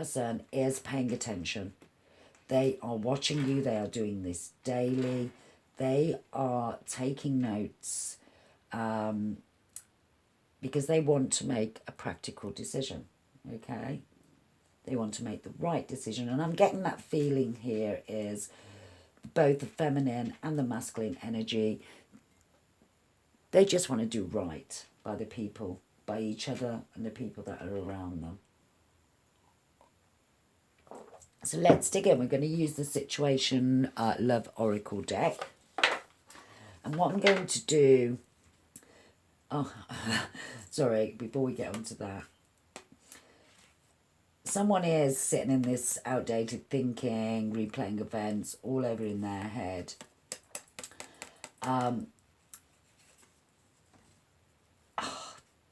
person is paying attention. They are watching you. They are doing this daily. They are taking notes because they want to make a practical decision, okay? They want to make the right decision. And I'm getting that feeling here is both the feminine and the masculine energy. They just want to do right by the people, by each other and the people that are around them. So let's dig in. We're going to use the Situation Love Oracle deck. And what I'm going to do... Oh, sorry, before we get onto that. Someone is sitting in this outdated thinking, replaying events all over in their head.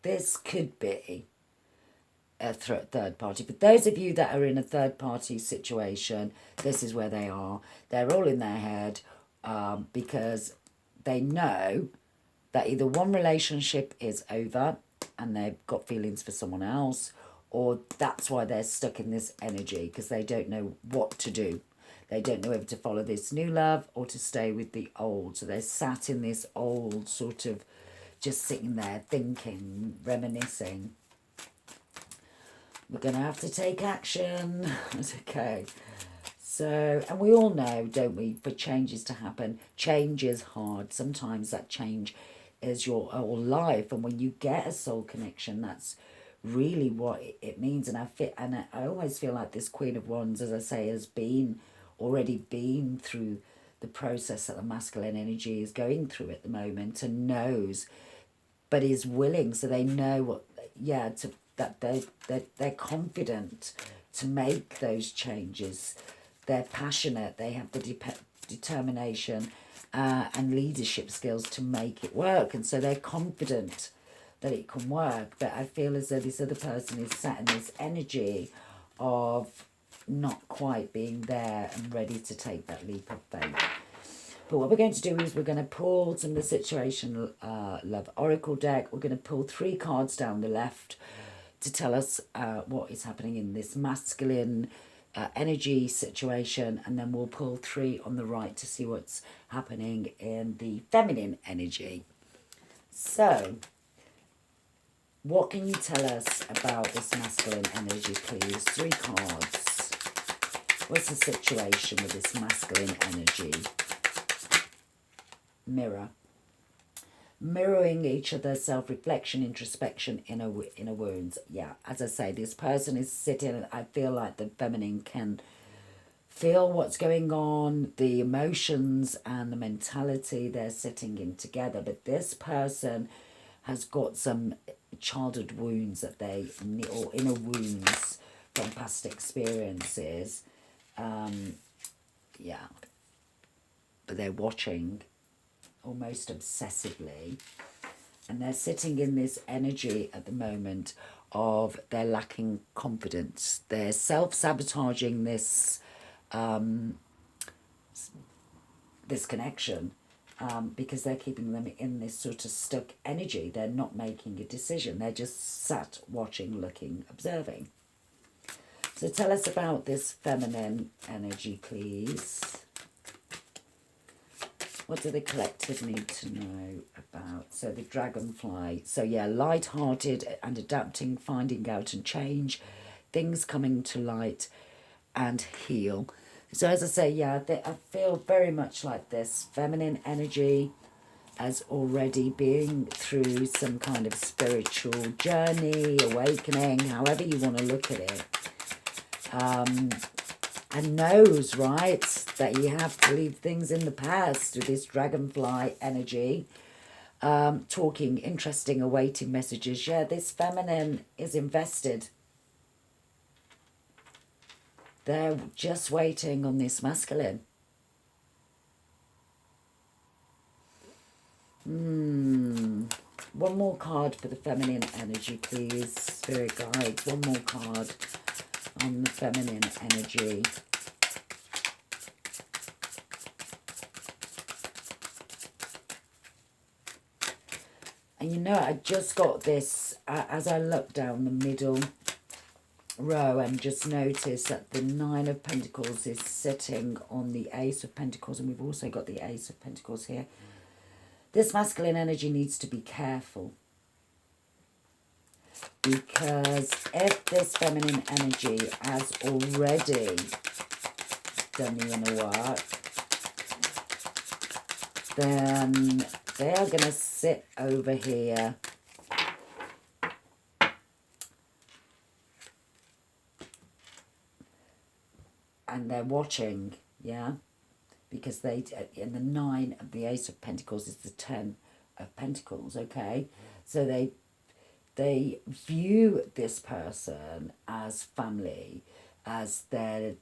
This could be a third party. For those of you that are in a third party situation, this is where they are. They're all in their head because they know that either one relationship is over and they've got feelings for someone else, or that's why they're stuck in this energy because they don't know what to do. They don't know whether to follow this new love or to stay with the old. So they're sat in this old sort of just sitting there thinking, reminiscing. We're going to have to take action. That's okay. So, and we all know, don't we, for changes to happen, change is hard. Sometimes that change is your whole life. And when you get a soul connection, that's really what it means. And I always feel like this Queen of Wands, as I say, has already been through the process that the masculine energy is going through at the moment and knows, but is willing. So they know what, that they're confident to make those changes. They're passionate. They have the determination and leadership skills to make it work. And so they're confident that it can work. But I feel as though this other person is sat in this energy of not quite being there and ready to take that leap of faith. But what we're going to do is we're going to pull some of the Situation Love Oracle deck. We're going to pull 3 cards down the left to tell us what is happening in this masculine energy situation. And then we'll pull 3 on the right to see what's happening in the feminine energy. So, what can you tell us about this masculine energy, please? 3 cards. What's the situation with this masculine energy? Mirror. Mirroring each other, self-reflection, introspection, inner wounds. Yeah, as I say, this person is sitting, and I feel like the feminine can feel what's going on, the emotions and the mentality they're sitting in together. But this person has got some childhood wounds that or inner wounds from past experiences. Yeah. But they're watching almost obsessively, and they're sitting in this energy at the moment of they're lacking confidence. They're self-sabotaging this this connection because they're keeping them in this sort of stuck energy. They're not making a decision. They're just sat watching, looking, observing. So tell us about this feminine energy, please. What do the collective need to know about? So the dragonfly. So yeah, light-hearted and adapting, finding out and change, things coming to light and heal. So as I say, yeah, I feel very much like this feminine energy as already being through some kind of spiritual journey, awakening, however you want to look at it. And knows, right, that you have to leave things in the past with this dragonfly energy. Talking, interesting, awaiting messages. Yeah, this feminine is invested. They're just waiting on this masculine. One more card for the feminine energy, please. Spirit guides, one more card on the feminine energy. And you know, I just got this, as I look down the middle, row, and just notice that the Nine of Pentacles is sitting on the Ace of Pentacles, and we've also got the Ace of Pentacles here. This masculine energy needs to be careful, because if this feminine energy has already done the inner work, then they are going to sit over here and they're watching, yeah, because they, in the 9 of the Ace of Pentacles is the 10 of Pentacles, okay? So they view this person as family, as their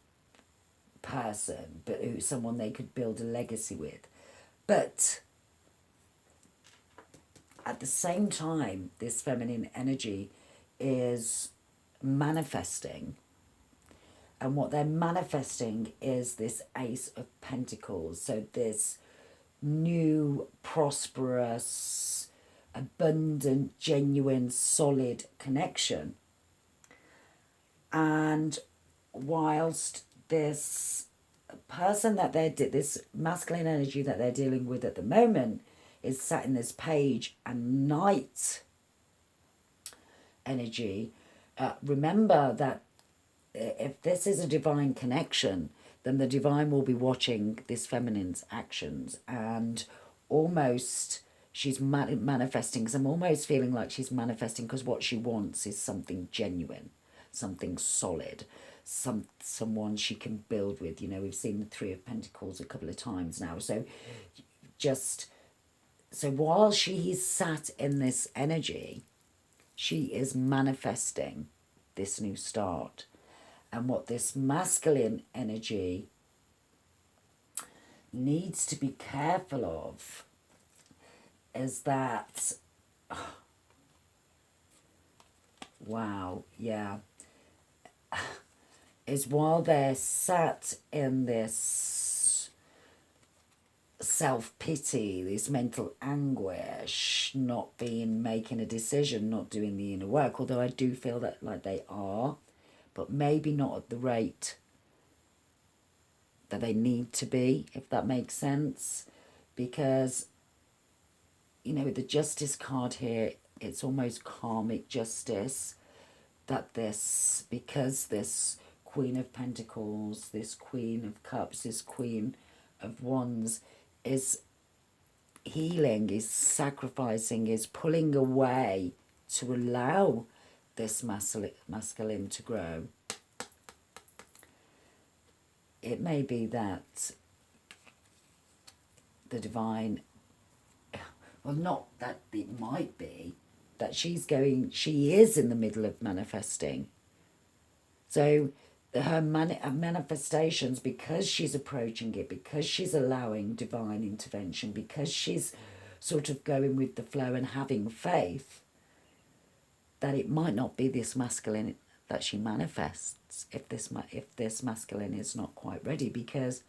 person, but who's someone they could build a legacy with. But at the same time, this feminine energy is manifesting. And what they're manifesting is this Ace of Pentacles. So this new, prosperous, abundant, genuine, solid connection. And whilst this person that this masculine energy that they're dealing with at the moment is sat in this Page and Knight energy, remember that if this is a divine connection, then the divine will be watching this feminine's actions, and almost she's manifesting, because I'm almost feeling like she's manifesting because what she wants is something genuine, something solid, someone she can build with. You know, we've seen the Three of Pentacles a couple of times now. So while she's sat in this energy, she is manifesting this new start. And what this masculine energy needs to be careful of is that, wow, yeah, is while they're sat in this self-pity, this mental anguish, not making a decision, not doing the inner work, although I do feel that like they are, but maybe not at the rate that they need to be, if that makes sense. Because, you know, with the Justice card here, it's almost karmic justice, that because this Queen of Pentacles, this Queen of Cups, this Queen of Wands is healing, is sacrificing, is pulling away to allow this masculine to grow. It may be that the divine, well, not that it might be, that she is in the middle of manifesting. So her manifestations, because she's approaching it, because she's allowing divine intervention, because she's sort of going with the flow and having faith, that it might not be this masculine that she manifests if this masculine is not quite ready, because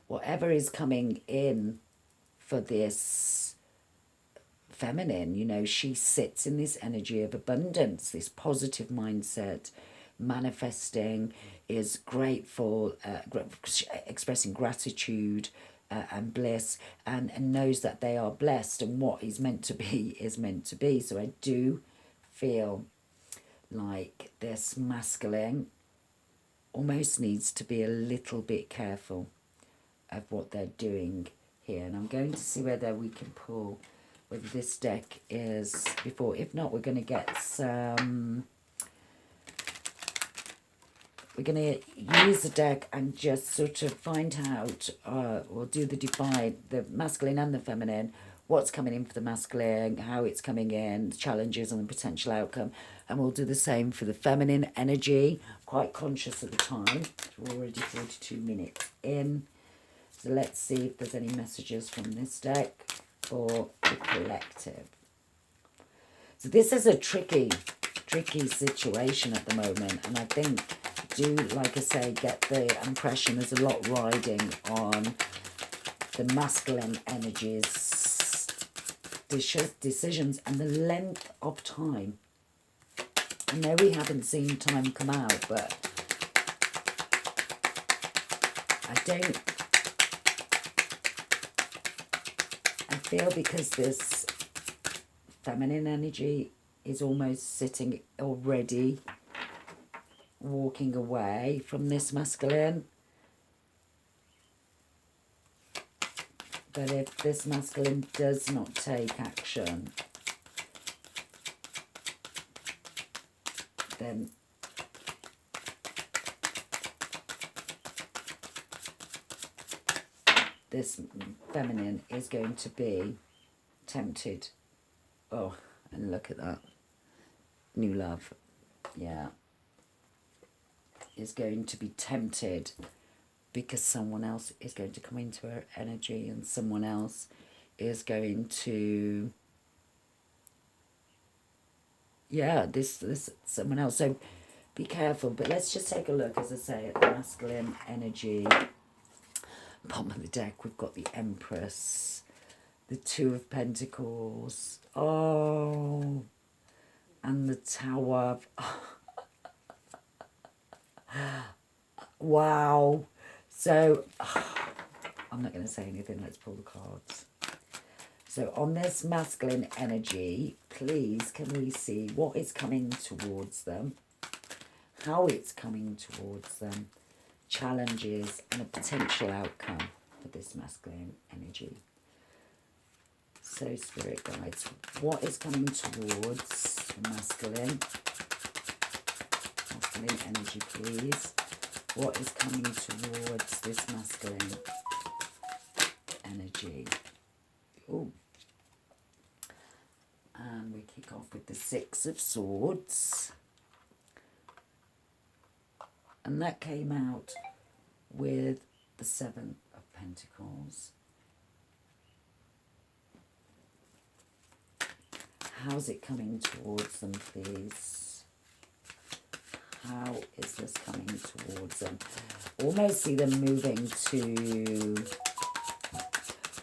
whatever is coming in for this feminine, you know, she sits in this energy of abundance, this positive mindset, manifesting, is grateful, expressing gratitude and bliss, and knows that they are blessed, and what is meant to be is meant to be. So I do feel like this masculine almost needs to be a little bit careful of what they're doing here. And I'm going to see whether we can pull, whether this deck is before. If not, we're going to get some, we're going to use the deck and just sort of find out, we'll do the masculine and the feminine, what's coming in for the masculine, how it's coming in, the challenges and the potential outcome. And we'll do the same for the feminine energy. Quite conscious of the time. We're already 42 minutes in. So let's see if there's any messages from this deck for the collective. So this is a tricky situation at the moment. And I think, like I say, get the impression there's a lot riding on the masculine energies, decisions, and the length of time I know we haven't seen time come out, but I feel because this feminine energy is almost sitting already, walking away from this masculine. But if this masculine does not take action, then this feminine is going to be tempted. Oh, and look at that. New love. Yeah. Is going to be tempted because someone else is going to come into her energy, and someone else is going to, yeah, this someone else. So be careful. But let's just take a look, as I say, at the masculine energy. Bottom of the deck, we've got the Empress, the Two of Pentacles, oh, and the Tower. Wow. So, I'm not going to say anything, let's pull the cards. So on this masculine energy, please can we see what is coming towards them, how it's coming towards them, challenges and a potential outcome for this masculine energy. So spirit guides, what is coming towards the masculine energy, please? What is coming towards this masculine energy? Oh, and we kick off with the Six of Swords, and that came out with the Seven of Pentacles. How's it coming towards them, please? How is this coming towards them? Almost see them moving to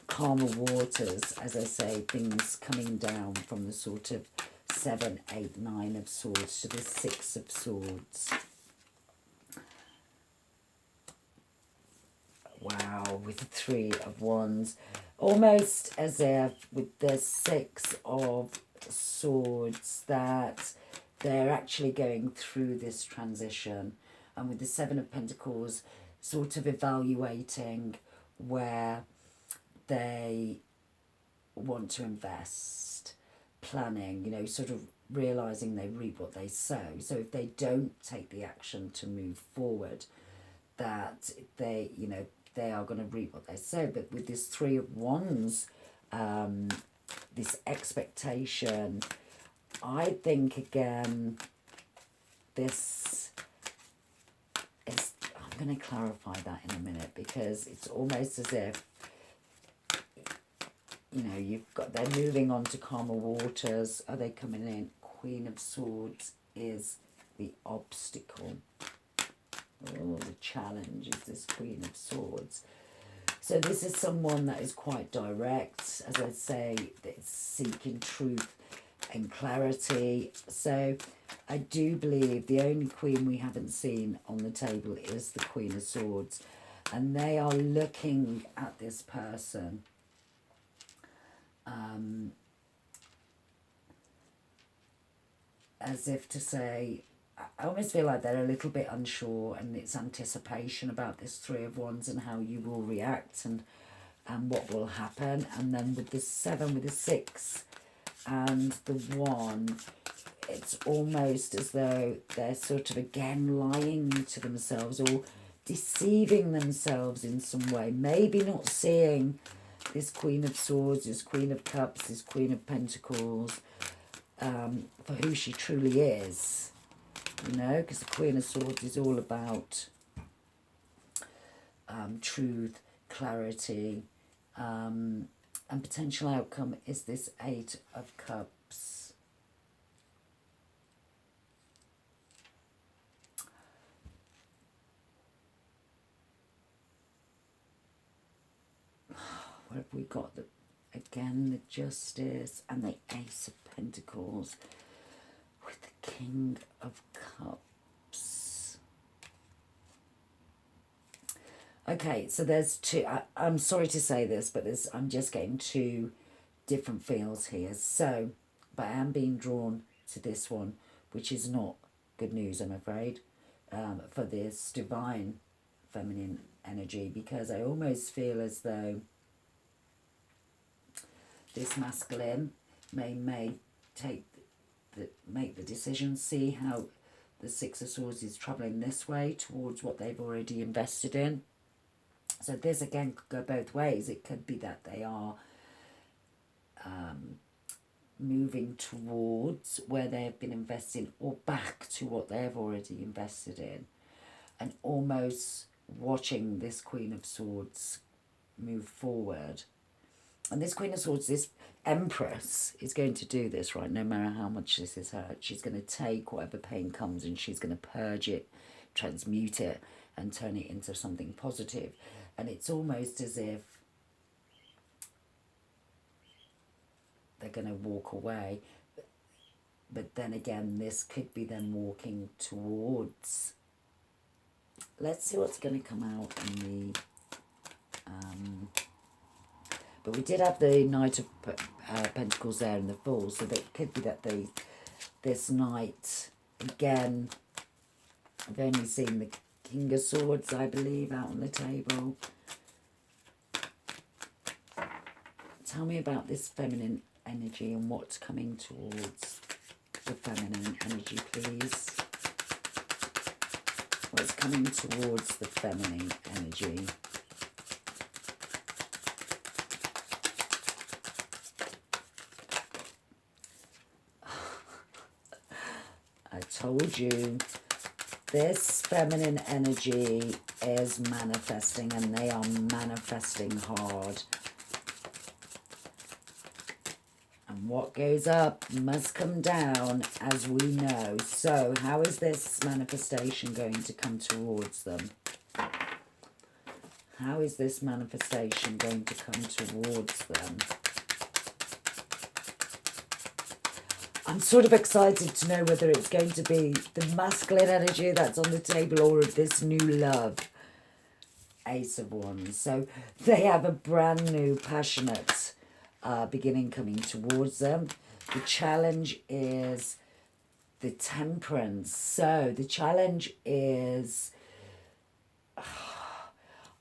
calmer waters, as I say, things coming down from the sort of 7, 8, 9 of swords to the 6 of swords. Wow, with the 3 of wands. Almost as if with the 6 of swords that they're actually going through this transition. And with the 7 of pentacles, sort of evaluating where they want to invest, planning, you know, sort of realising they reap what they sow. So if they don't take the action to move forward, that they, you know, they are going to reap what they sow. But with this 3 of wands, this expectation, I think again, this is, I'm going to clarify that in a minute, because it's almost as if, you know, you've got, they're moving on to calmer waters. Are they coming in? Queen of Swords is the obstacle. Oh, the challenge is this Queen of Swords. So this is someone that is quite direct, as I say, that's seeking truth and clarity. So I do believe the only queen we haven't seen on the table is the Queen of Swords. And they are looking at this person as if to say, I almost feel like they're a little bit unsure, and it's anticipation about this 3 of wands and how you will react and what will happen. And then with the 7, with the 6 and the 1, it's almost as though they're sort of again lying to themselves or deceiving themselves in some way. Maybe not seeing this Queen of Swords, this Queen of Cups, this Queen of Pentacles for who she truly is. You know, because the Queen of Swords is all about truth, clarity, and potential outcome is this 8 of Cups. What have we got? Again, the Justice and the Ace of Pentacles with the King of Cups. Okay, so there's two. I'm sorry to say this, but I'm just getting two different feels here. So, but I am being drawn to this one, which is not good news, I'm afraid, for this divine feminine energy, because I almost feel as though this masculine may make the decision, see how the Six of Swords is travelling this way towards what they've already invested in. So this again could go both ways. It could be that they are moving towards where they have been investing, or back to what they have already invested in, and almost watching this Queen of Swords move forward. And this Queen of Swords, this Empress, is going to do this, right? No matter how much this is hurt, she's going to take whatever pain comes and she's going to purge it, transmute it, and turn it into something positive. And it's almost as if they're going to walk away. But then again, this could be them walking towards. Let's see what's going to come out in the... but we did have the Knight of Pentacles there in the Fool, so it could be that this Knight, again, I've only seen the King of Swords, I believe, out on the table. Tell me about this feminine energy and what's coming towards the feminine energy, please. What's coming towards the feminine energy? I told you, this feminine energy is manifesting, and they are manifesting hard. And what goes up must come down, as we know. So how is this manifestation going to come towards them? How is this manifestation going to come towards them? I'm sort of excited to know whether it's going to be the masculine energy that's on the table, or this new love. Ace of Wands. So they have a brand new, passionate beginning coming towards them. The challenge is the Temperance. So the challenge is...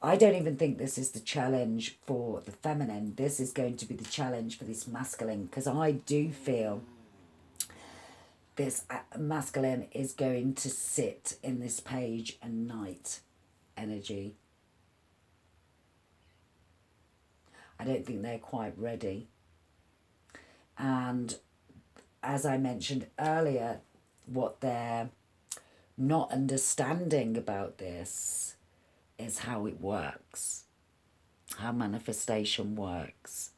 I don't even think this is the challenge for the feminine. This is going to be the challenge for this masculine, because I do feel this masculine is going to sit in this Page and Knight energy. I don't think they're quite ready. And as I mentioned earlier, what they're not understanding about this is how it works, how manifestation works.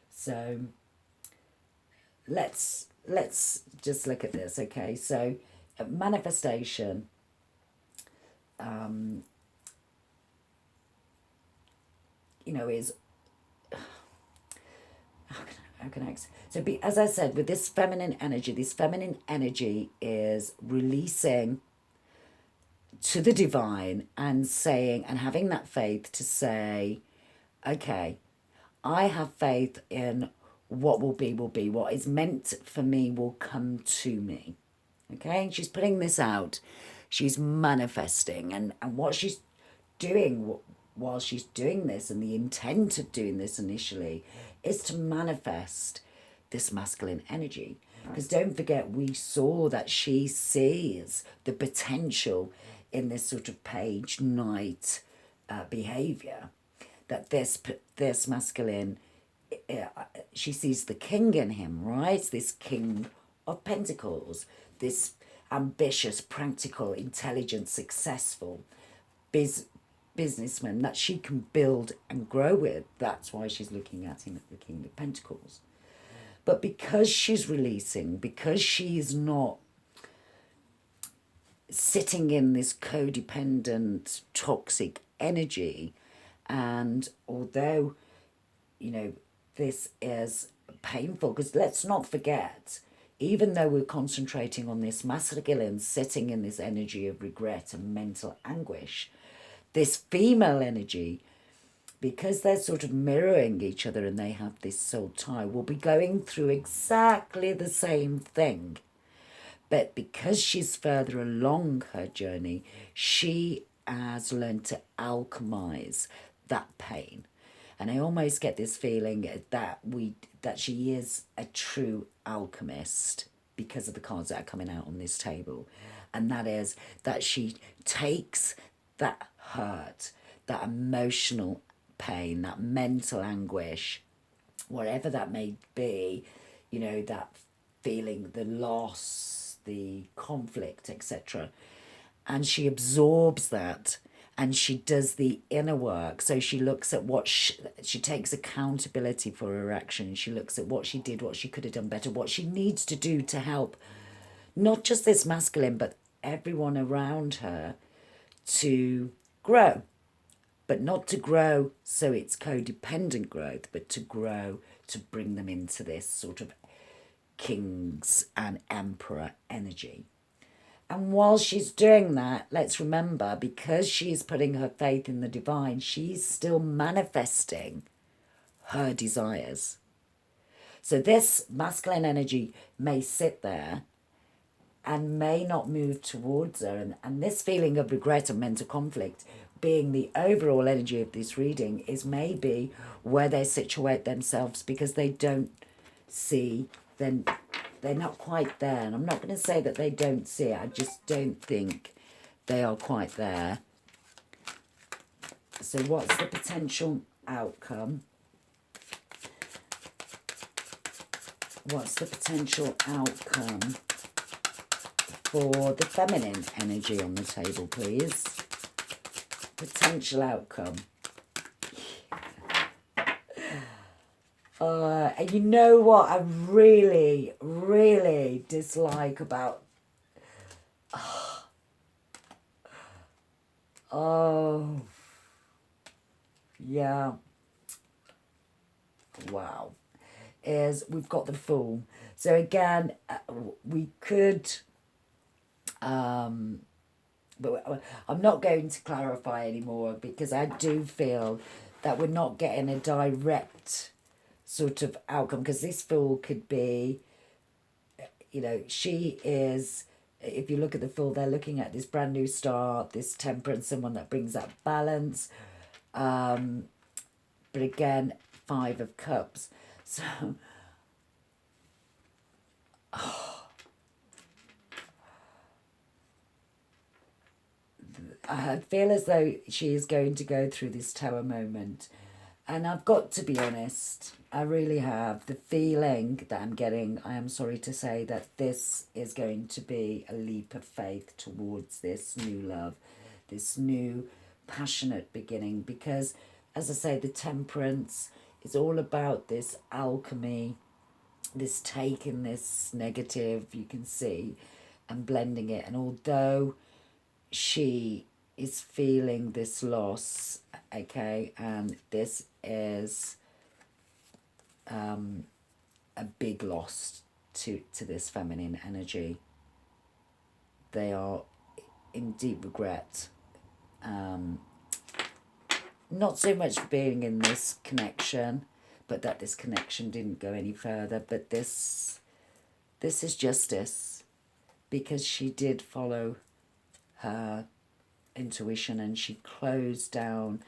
So let's just look at this, okay? So manifestation, you know, is... How can I so be, as I said, with this feminine energy is releasing to the divine and saying, and having that faith to say, okay, I have faith in what will be, what is meant for me will come to me. Okay, and she's putting this out, she's manifesting, and what she's doing while she's doing this, and the intent of doing this initially, is to manifest this masculine energy. Because don't forget, we saw that she sees the potential in this sort of Page Knight behaviour, that this masculine, she sees the king in him, right? This King of Pentacles, this ambitious, practical, intelligent, successful businessman that she can build and grow with. That's why she's looking at him at the King of Pentacles. But because she's releasing, because she's not sitting in this codependent, toxic energy, and although, you know, this is painful, because let's not forget, even though we're concentrating on this masculine sitting in this energy of regret and mental anguish, this female energy, because they're sort of mirroring each other and they have this soul tie, will be going through exactly the same thing. But because she's further along her journey, she has learned to alchemize that pain. And I almost get this feeling that she is a true alchemist because of the cards that are coming out on this table. And that is that she takes that hurt, that emotional pain, that mental anguish, whatever that may be, you know, that feeling, the loss, the conflict, etc. And she absorbs that and she does the inner work. So she looks at what she takes accountability for her action. She looks at what she did, what she could have done better, what she needs to do to help not just this masculine, but everyone around her to grow. But not to grow so it's codependent growth, but to grow to bring them into this sort of kings and emperor energy. And while she's doing that, let's remember, because she's putting her faith in the divine, she's still manifesting her desires. So this masculine energy may sit there and may not move towards her. And this feeling of regret and mental conflict being the overall energy of this reading is maybe where they situate themselves because they don't see, then they're not quite there. And I'm not going to say that they don't see it. I just don't think they are quite there. So what's the potential outcome? What's the potential outcome for the feminine energy on the table, please? Potential outcome. And you know what I really, really dislike about... Oh, yeah. Wow. Is we've got the Fool. So again, we could... but I'm not going to clarify anymore because I do feel that we're not getting a direct sort of outcome, because this Fool could be, you know, she is, if you look at the Fool, they're looking at this brand new start, this temperance, someone that brings that balance. But again, 5 of Cups. So, I feel as though she is going to go through this tower moment. And I've got to be honest, I really have. The feeling that I'm getting, I am sorry to say, that this is going to be a leap of faith towards this new love, this new passionate beginning. Because, as I say, the temperance is all about this alchemy, this taking this negative, you can see, and blending it. And although she is feeling this loss, okay, and this is a big loss to this feminine energy. They are in deep regret, not so much for being in this connection, but that this connection didn't go any further. But this is justice, because she did follow her intuition and she closed down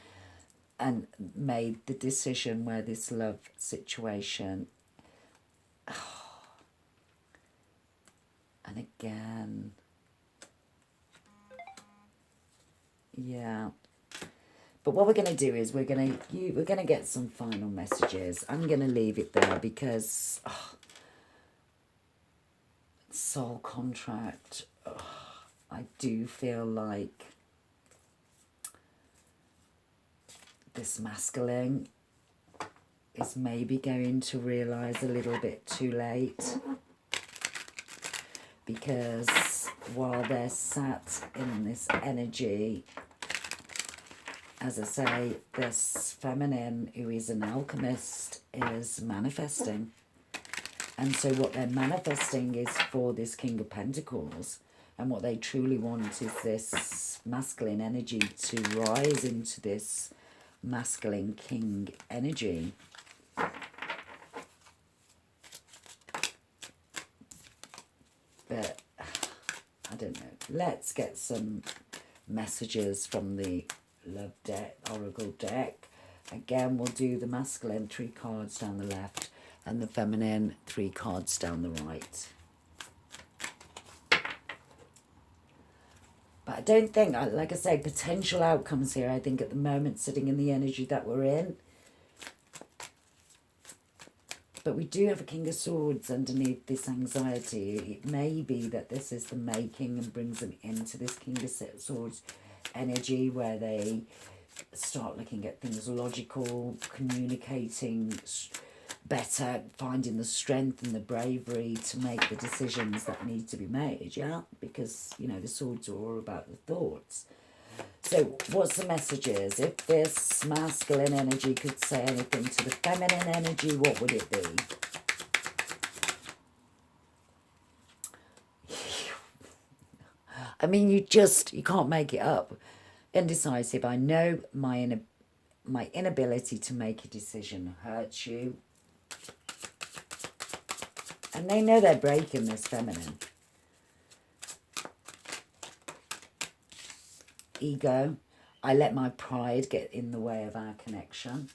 and made the decision where this love situation, and again, yeah. But what we're going to do is we're going to get some final messages. I'm going to leave it there because soul contract, I do feel like this masculine is maybe going to realise a little bit too late, because while they're sat in this energy, as I say, this feminine, who is an alchemist, is manifesting. And so what they're manifesting is for this King of Pentacles. And what they truly want is this masculine energy to rise into this masculine king energy. But I don't know. Let's get some messages from the Love deck, Oracle deck. Again, we'll do the masculine 3 cards down the left and the feminine 3 cards down the right. But I don't think, like I say, potential outcomes here, I think at the moment, sitting in the energy that we're in. But we do have a King of Swords underneath this anxiety. It may be that this is the making and brings them into this King of Swords energy where they start looking at things logical, communicating better, finding the strength and the bravery to make the decisions that need to be made, yeah? Because, you know, the swords are all about the thoughts. So what's the messages? If this masculine energy could say anything to the feminine energy, what would it be? I mean, you can't make it up. Indecisive. I know my inability to make a decision hurts you. And they know they're breaking this feminine. Ego. I let my pride get in the way of our connection.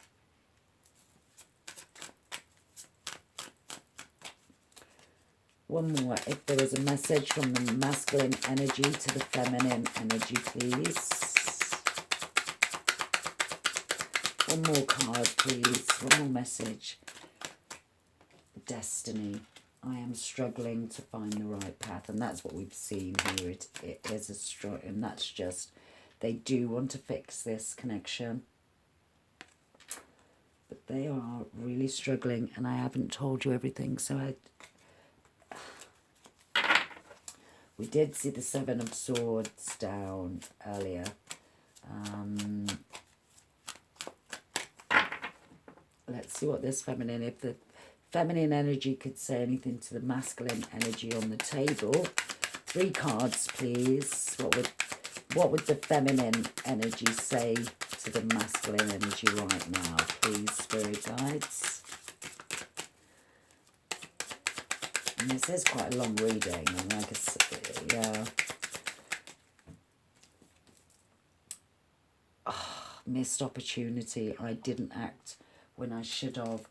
One more. If there was a message from the masculine energy to the feminine energy, please. One more card, please. One more message. Destiny. I am struggling to find the right path. And that's what we've seen here. It is a struggle. And that's just, they do want to fix this connection. But they are really struggling. And I haven't told you everything. So we did see the 7 of Swords down earlier. Let's see what this feminine, if the feminine energy could say anything to the masculine energy on the table. 3 cards, please. What would the feminine energy say to the masculine energy right now, please, spirit guides? And this is quite a long reading, and like I said, yeah. Oh, missed opportunity. I didn't act when I should have.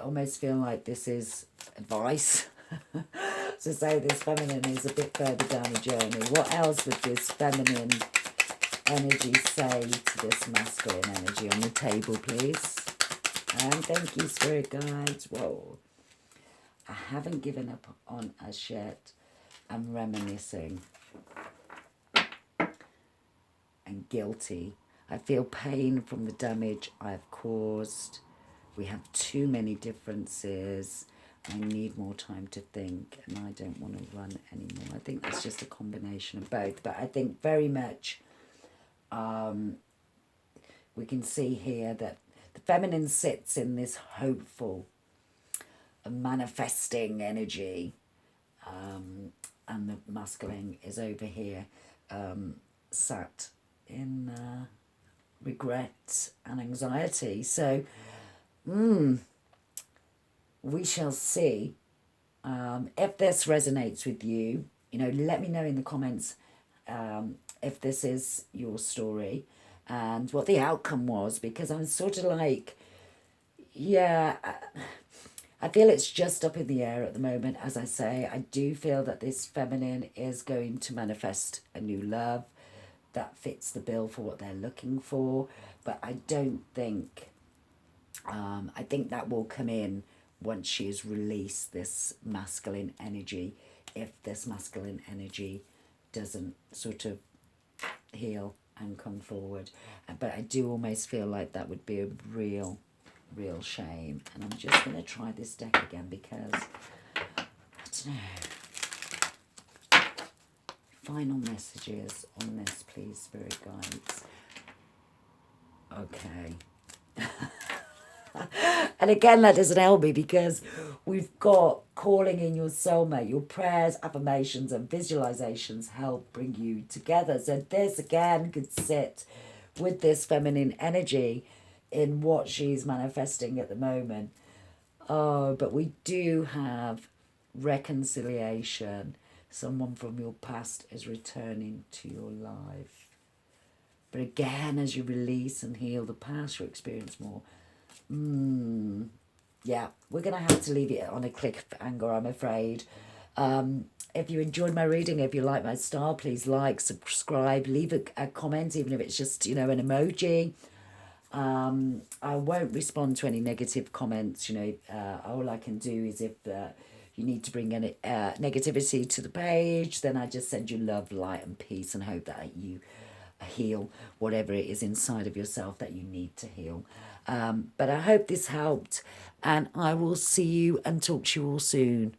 Almost feel like this is advice to say this feminine is a bit further down the journey. What else would this feminine energy say to this masculine energy on the table, please? And thank you, spirit guides. Whoa. I haven't given up on us yet. I'm reminiscing. And guilty. I feel pain from the damage I have caused. We have too many differences. I need more time to think, and I don't want to run anymore. I think it's just a combination of both. But I think very much we can see here that the feminine sits in this hopeful, manifesting energy, and the masculine is over here, sat in regret and anxiety. So we shall see. If this resonates with you, you know, let me know in the comments if this is your story and what the outcome was, because I'm sort of like, yeah, I feel it's just up in the air at the moment. As I say, I do feel that this feminine is going to manifest a new love that fits the bill for what they're looking for, but I don't think I think that will come in once she has released this masculine energy, if this masculine energy doesn't sort of heal and come forward. But I do almost feel like that would be a real shame. And I'm just going to try this deck again because, I don't know. Final messages on this, please, spirit guides. Okay. And again, that doesn't help me because we've got calling in your soulmate. Your prayers, affirmations, and visualizations help bring you together. So this again could sit with this feminine energy in what she's manifesting at the moment. Oh, but we do have reconciliation. Someone from your past is returning to your life. But again, as you release and heal the past, you experience more. Yeah, we're going to have to leave it on a cliffhanger, I'm afraid. If you enjoyed my reading, if you like my style, please like, subscribe, leave a comment, even if it's just, an emoji. I won't respond to any negative comments. All I can do is if you need to bring any negativity to the page, then I just send you love, light, and peace, and hope that you heal whatever it is inside of yourself that you need to heal. But I hope this helped, and I will see you and talk to you all soon.